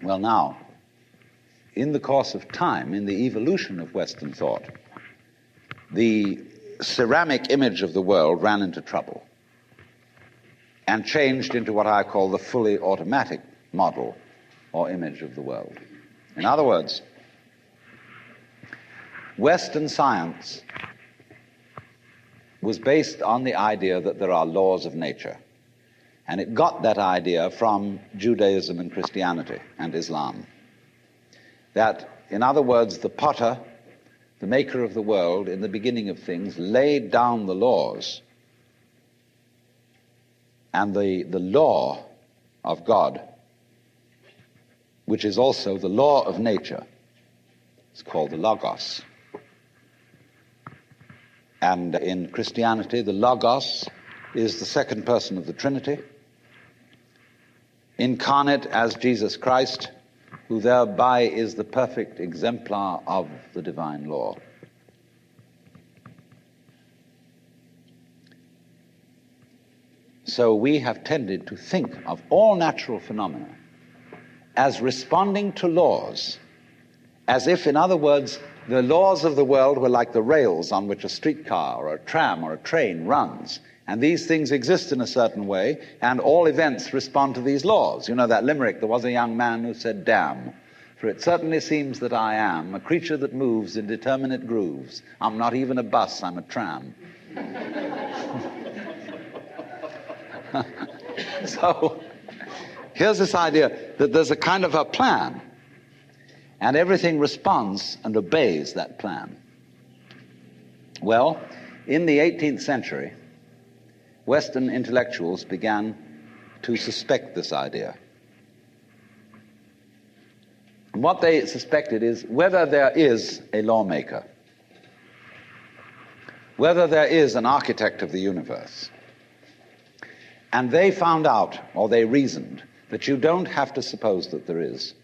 Well, now, in the course of time, in the evolution of Western thought, the ceramic image of the world ran into trouble and changed into what I call the fully automatic model or image of the world. In other words, Western science was based on the idea that there are laws of nature. And it got that idea from Judaism and Christianity and Islam. That, in other words, the potter, the maker of the world, in the beginning of things, laid down the laws. And the law of God, which is also the law of nature, is called the Logos. And in Christianity, the Logos is the second person of the Trinity, incarnate as Jesus Christ, who thereby is the perfect exemplar of the divine law. So we have tended to think of all natural phenomena as responding to laws, as if, in other words, the laws of the world were like the rails on which a streetcar or a tram or a train runs. And these things exist in a certain way, and all events respond to these laws. You know that limerick, there was a young man who said, "Damn, for it certainly seems that I am a creature that moves in determinate grooves. I'm not even a bus, I'm a tram." So here's this idea that there's a kind of a plan, and everything responds and obeys that plan. Well, in the 18th century, Western intellectuals began to suspect this idea. And what they suspected is whether there is a lawmaker, whether there is an architect of the universe. And they found out, or they reasoned, that you don't have to suppose that there is.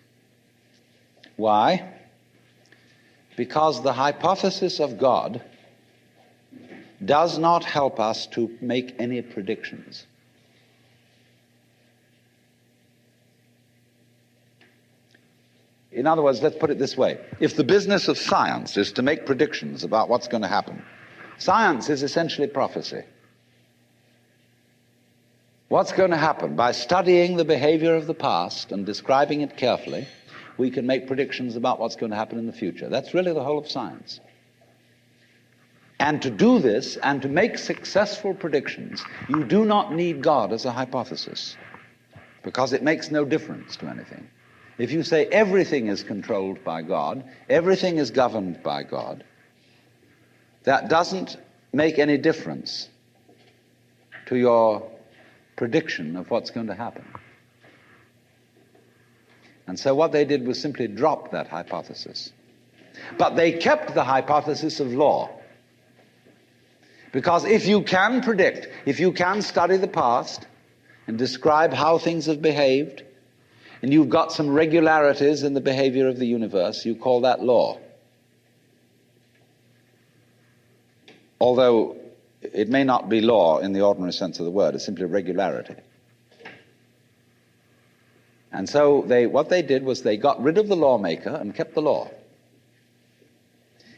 Why? Because the hypothesis of God does not help us to make any predictions. In other words, let's put it this way. If the business of science is to make predictions about what's going to happen, science is essentially prophecy. What's going to happen? By studying the behavior of the past and describing it carefully, we can make predictions about what's going to happen in the future. That's really the whole of science. And to do this and to make successful predictions, you do not need God as a hypothesis, because it makes no difference to anything. If you say everything is controlled by God, everything is governed by God, that doesn't make any difference to your prediction of what's going to happen. And so what they did was simply drop that hypothesis. But they kept the hypothesis of law. Because if you can predict, if you can study the past and describe how things have behaved, and you've got some regularities in the behavior of the universe, you call that law. Although it may not be law in the ordinary sense of the word, it's simply regularity. And so what they did was they got rid of the lawmaker and kept the law.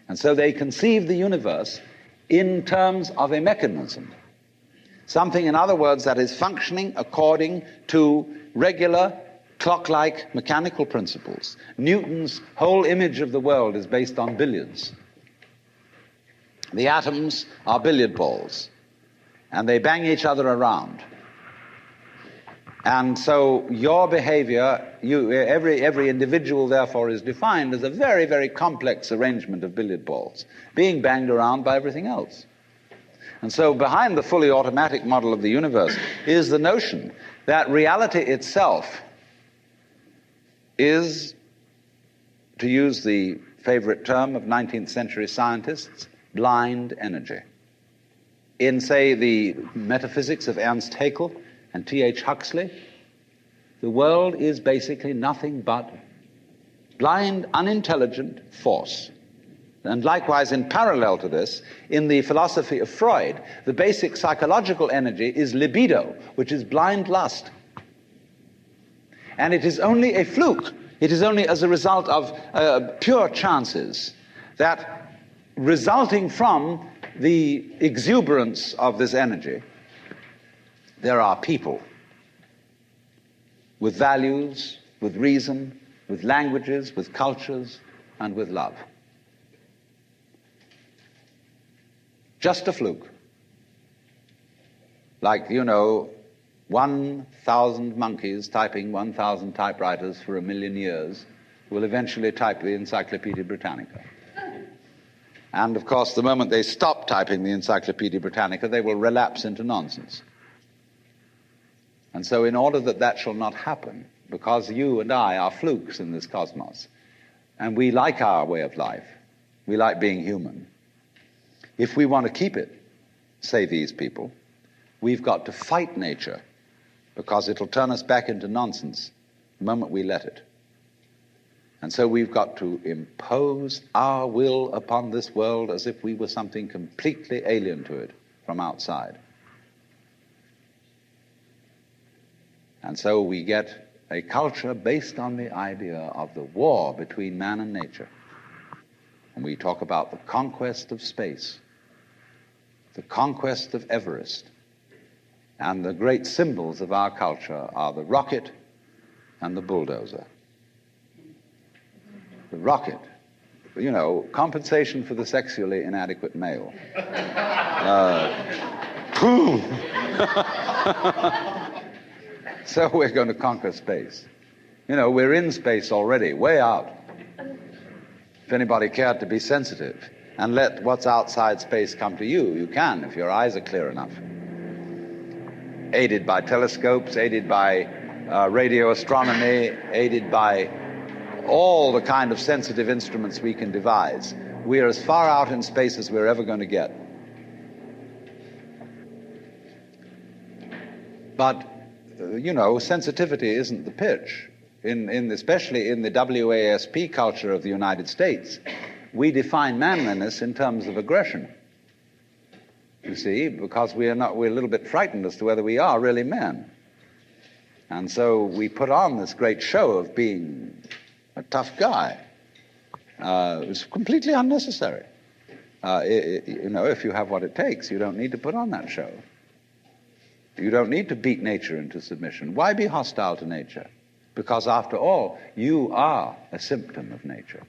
And so they conceived the universe in terms of a mechanism. Something, in other words, that is functioning according to regular, clock-like mechanical principles. Newton's whole image of the world is based on billiards. The atoms are billiard balls, and they bang each other around. And so your behavior, every individual, therefore, is defined as a very, very complex arrangement of billiard balls, being banged around by everything else. And so behind the fully automatic model of the universe is the notion that reality itself is, to use the favorite term of 19th century scientists, blind energy. In, say, the metaphysics of Ernst Haeckel and T.H. Huxley, the world is basically nothing but blind, unintelligent force. And likewise, in parallel to this, in the philosophy of Freud, the basic psychological energy is libido, which is blind lust. And it is only a fluke It is only as a result of pure chances that, resulting from the exuberance of this energy, there are people with values, with reason, with languages, with cultures, and with love. Just a fluke. Like, 1,000 monkeys typing 1,000 typewriters for 1,000,000 years will eventually type the Encyclopedia Britannica. And, of course, the moment they stop typing the Encyclopedia Britannica, they will relapse into nonsense. And so in order that that shall not happen, because you and I are flukes in this cosmos, and we like our way of life, we like being human, if we want to keep it, say these people, we've got to fight nature, because it'll turn us back into nonsense the moment we let it. And so we've got to impose our will upon this world as if we were something completely alien to it from outside. And so we get a culture based on the idea of the war between man and nature. And we talk about the conquest of space, the conquest of Everest. And the great symbols of our culture are the rocket and the bulldozer. The rocket, compensation for the sexually inadequate male. So we're going to conquer space. We're in space already, way out. If anybody cared to be sensitive and let what's outside space come to you, you can, if your eyes are clear enough. Aided by telescopes, aided by radio astronomy, aided by all the kind of sensitive instruments we can devise. We are as far out in space as we're ever going to get. But, sensitivity isn't the pitch. Especially in the WASP culture of the United States, we define manliness in terms of aggression. You see, because we're a little bit frightened as to whether we are really men. And so we put on this great show of being a tough guy. It's completely unnecessary. If you have what it takes, you don't need to put on that show. You don't need to beat nature into submission. Why be hostile to nature? Because after all, you are a symptom of nature.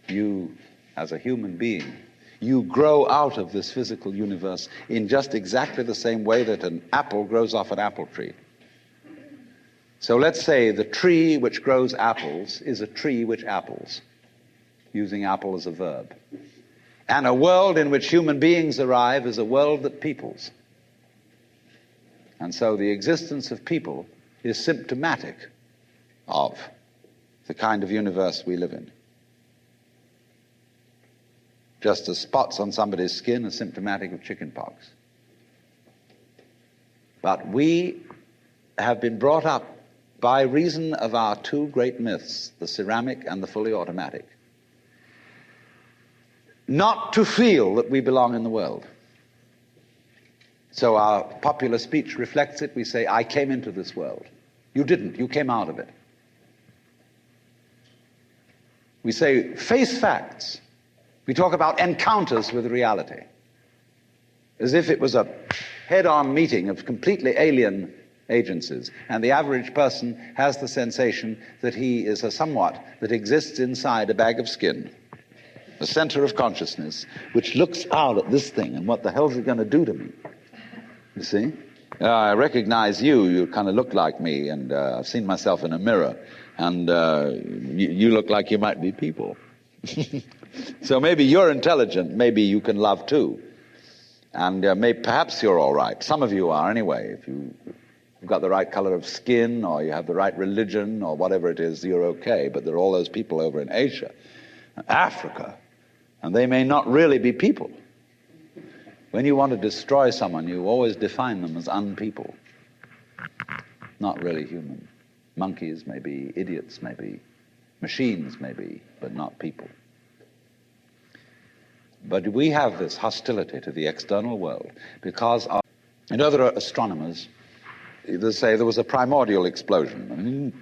You, as a human being, you grow out of this physical universe in just exactly the same way that an apple grows off an apple tree. So let's say the tree which grows apples is a tree which apples, using apple as a verb. And a world in which human beings arrive is a world that peoples. And so the existence of people is symptomatic of the kind of universe we live in. Just as spots on somebody's skin are symptomatic of chickenpox. But we have been brought up by reason of our two great myths, the ceramic and the fully automatic, not to feel that we belong in the world. So our popular speech reflects it. We say, I came into this world. You didn't. You came out of it. We say, face facts. We talk about encounters with reality, as if it was a head-on meeting of completely alien agencies. And the average person has the sensation that he is a somewhat that exists inside a bag of skin, a center of consciousness, which looks out at this thing and what the hell's it going to do to me? You see? I recognize you. You kind of look like me, and I've seen myself in a mirror, and you look like you might be people. So maybe you're intelligent, maybe you can love too. And perhaps you're all right. Some of you are anyway. If you've got the right color of skin, or you have the right religion, or whatever it is, you're okay. But there are all those people over in Asia, Africa, and they may not really be people. When you want to destroy someone, you always define them as unpeople, not really human. Monkeys may be, idiots may be, machines may be, but not people. But we have this hostility to the external world because other astronomers, they say there was a primordial explosion.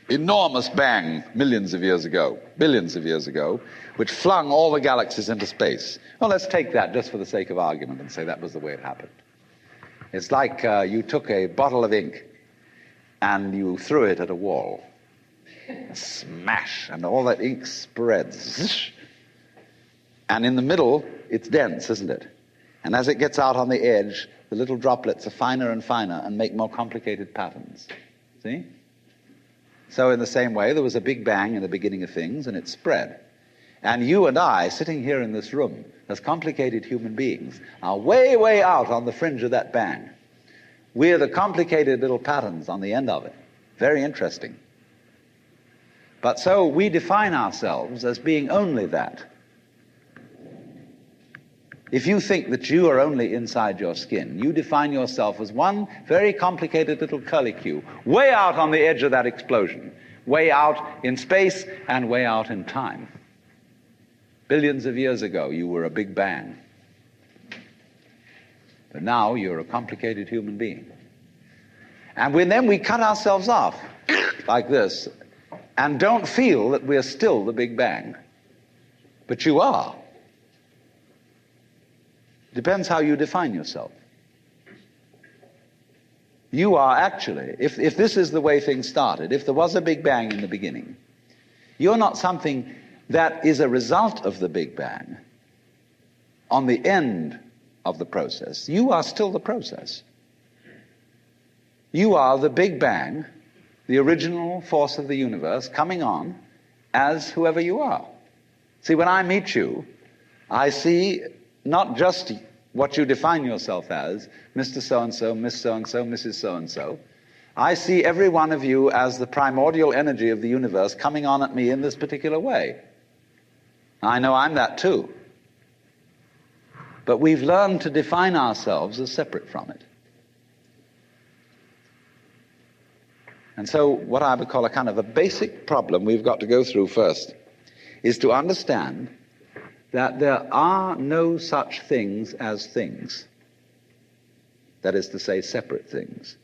enormous bang millions of years ago, billions of years ago, which flung all the galaxies into space. Well, let's take that just for the sake of argument and say that was the way it happened. It's like you took a bottle of ink and you threw it at a wall. Smash, and all that ink spreads. And in the middle, it's dense, isn't it? And as it gets out on the edge, the little droplets are finer and finer and make more complicated patterns. See? So in the same way, there was a big bang in the beginning of things, and it spread. And you and I, sitting here in this room, as complicated human beings, are way, way out on the fringe of that bang. We're the complicated little patterns on the end of it. Very interesting. But so we define ourselves as being only that. If you think that you are only inside your skin, you define yourself as one very complicated little curlicue, way out on the edge of that explosion, way out in space and way out in time. Billions of years ago, you were a big bang. But now you're a complicated human being. And then we cut ourselves off like this and don't feel that we're still the big bang. But you are. Depends how you define yourself. You are actually, if this is the way things started, if there was a big bang in the beginning, you're not something that is a result of the big bang on the end of the process. You are still the process. You are the big bang, the original force of the universe coming on as whoever you are. See, when I meet you, I see not just what you define yourself as, Mr. So-and-so, Miss So-and-so, Mrs. So-and-so. I see every one of you as the primordial energy of the universe coming on at me in this particular way. I know I'm that too. But we've learned to define ourselves as separate from it. And so what I would call a kind of a basic problem we've got to go through first is to understand that there are no such things as things. That is to say, separate things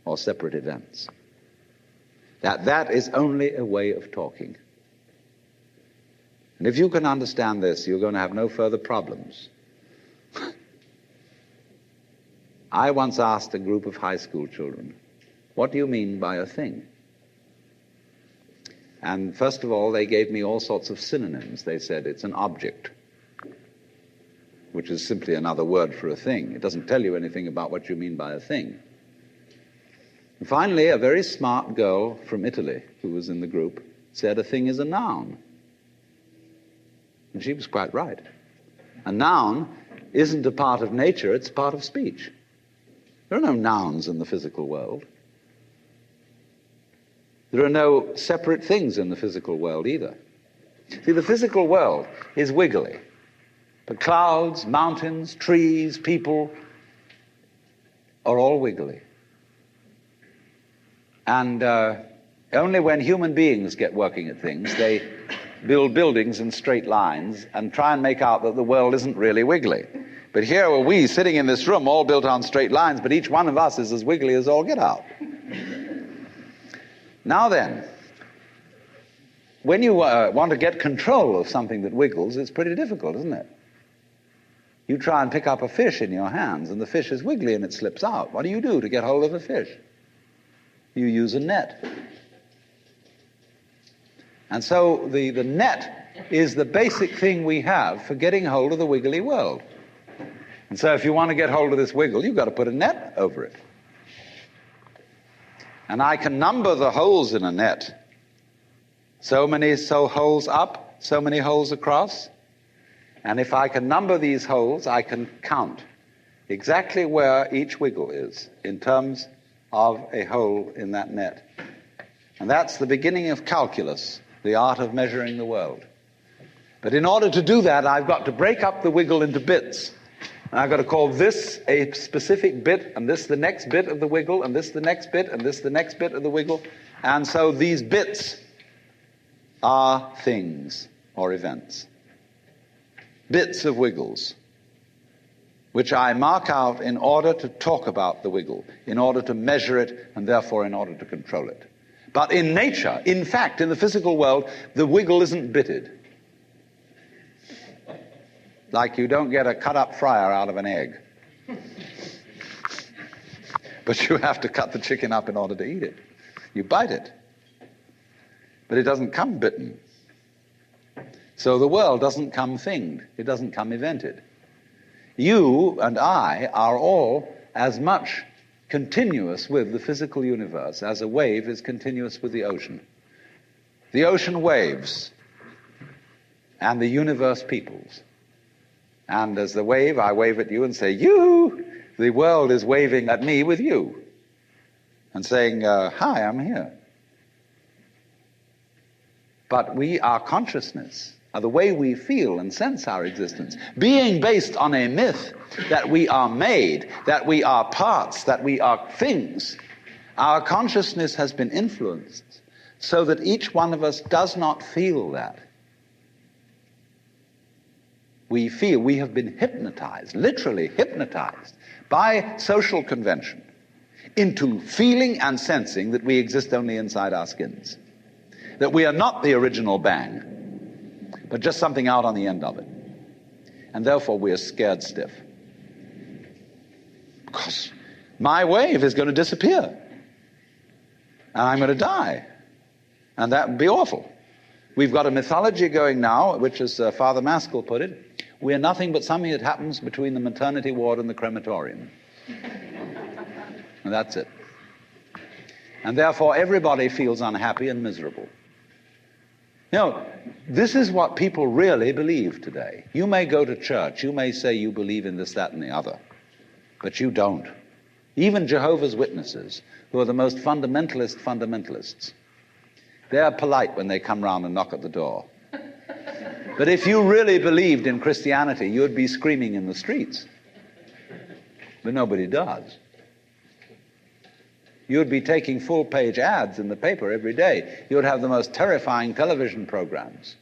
or separate events. That is only a way of talking. And if you can understand this, you're going to have no further problems. I once asked a group of high school children, what do you mean by a thing? And first of all, they gave me all sorts of synonyms. They said it's an object, which is simply another word for a thing. It doesn't tell you anything about what you mean by a thing. And finally, a very smart girl from Italy who was in the group said a thing is a noun. And she was quite right. A noun isn't a part of nature, it's a part of speech. There are no nouns in the physical world. There are no separate things in the physical world either. See, the physical world is wiggly. The clouds, mountains, trees, people are all wiggly. And only when human beings get working at things, they build buildings in straight lines and try and make out that the world isn't really wiggly. But here are we sitting in this room all built on straight lines, but each one of us is as wiggly as all get out. Now then, when you want to get control of something that wiggles, it's pretty difficult, isn't it? You try and pick up a fish in your hands, and the fish is wiggly and it slips out. What do you do to get hold of a fish? You use a net. And so the net is the basic thing we have for getting hold of the wiggly world. And so if you want to get hold of this wiggle, you've got to put a net over it. And I can number the holes in a net. So many holes up, so many holes across. And if I can number these holes, I can count exactly where each wiggle is in terms of a hole in that net. And that's the beginning of calculus, the art of measuring the world. But in order to do that, I've got to break up the wiggle into bits. And I've got to call this a specific bit, and this the next bit of the wiggle, and this the next bit, and this the next bit of the wiggle. And so these bits are things or events. Bits of wiggles, which I mark out in order to talk about the wiggle, in order to measure it, and therefore in order to control it. But in nature, in fact, in the physical world, the wiggle isn't bitted. Like you don't get a cut-up fryer out of an egg. But you have to cut the chicken up in order to eat it. You bite it. But it doesn't come bitten. So the world doesn't come thinged. It doesn't come evented. You and I are all as much continuous with the physical universe as a wave is continuous with the ocean. The ocean waves, and the universe peoples. And as the wave, I wave at you and say, you! The world is waving at me with you and saying, hi, I'm here. But our consciousness, the way we feel and sense our existence, being based on a myth that we are made, that we are parts, that we are things, our consciousness has been influenced so that each one of us does not feel that. We feel we have been hypnotized, literally hypnotized, by social convention into feeling and sensing that we exist only inside our skins, that we are not the original bang, but just something out on the end of it. And therefore we are scared stiff. Because my wave is going to disappear. And I'm going to die. And that would be awful. We've got a mythology going now, which, as Father Maskell put it, we're nothing but something that happens between the maternity ward and the crematorium. And that's it. And therefore everybody feels unhappy and miserable. You know, this is what people really believe today. You may go to church, you may say you believe in this, that, and the other, but you don't. Even Jehovah's Witnesses, who are the most fundamentalists, they're polite when they come round and knock at the door. But if you really believed in Christianity, you'd be screaming in the streets. But nobody does. You'd be taking full-page ads in the paper every day. You'd have the most terrifying television programs.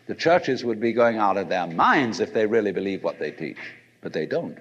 The churches would be going out of their minds if they really believed what they teach, but they don't.